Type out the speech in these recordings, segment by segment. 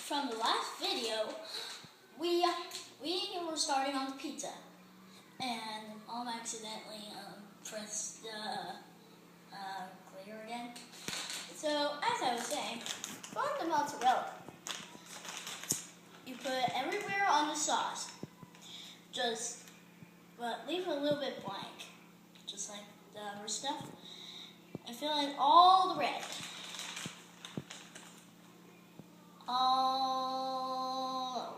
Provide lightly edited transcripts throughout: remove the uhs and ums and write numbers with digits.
from the last video, we were starting on the pizza, and Mom accidentally pressed the clear again. So as I was saying, on the mozzarella, you put it everywhere on the sauce. But leave it a little bit blank, just like the other stuff, and fill in all the red. All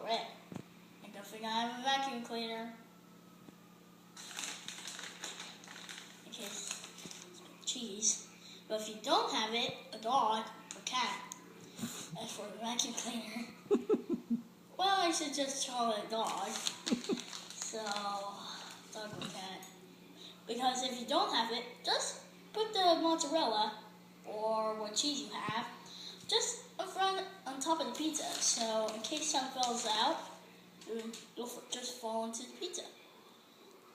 red. And don't forget I have a vacuum cleaner. In case it's cheese. But if you don't have it, a dog or cat, as for the vacuum cleaner, well, I should just call it a dog. So, dog or cat. Because if you don't have it, just put the mozzarella or what cheese you have just in front on top of the pizza. So in case some falls out, you'll just fall into the pizza.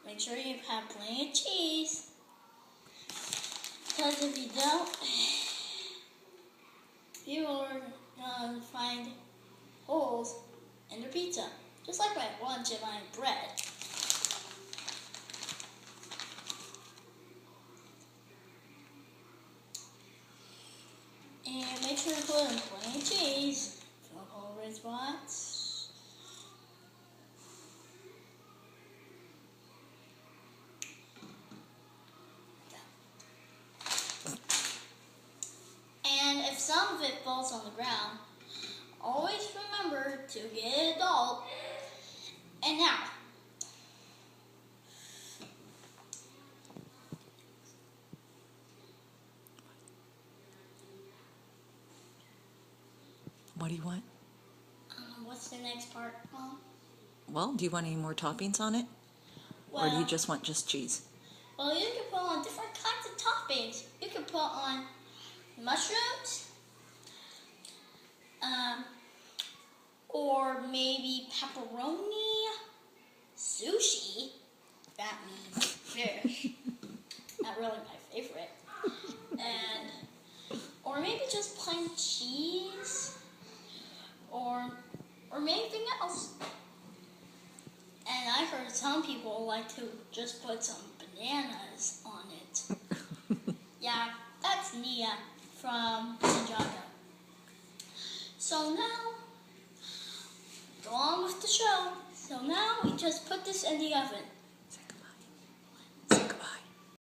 Make sure you have plenty of cheese. Because if you don't, you are going to find holes in the pizza. Just like my lunch and my bread. And make sure to put in plenty of cheese. Fill up all the red spots. And if some of it falls on the ground, always remember to get an adult. And now, what do you want? what's the next part, Mom? Well, do you want any more toppings on it? Or do you just want just cheese? Well, you can put on different kinds of toppings. You can put on mushrooms, or maybe pepperoni, sushi. That means fish. Not really my favorite. Or maybe just plain cheese, or anything else. And I heard some people like to just put some bananas on it. Yeah, that's Nia from Ninjago. So now, go on with the show. So now we just put this in the oven.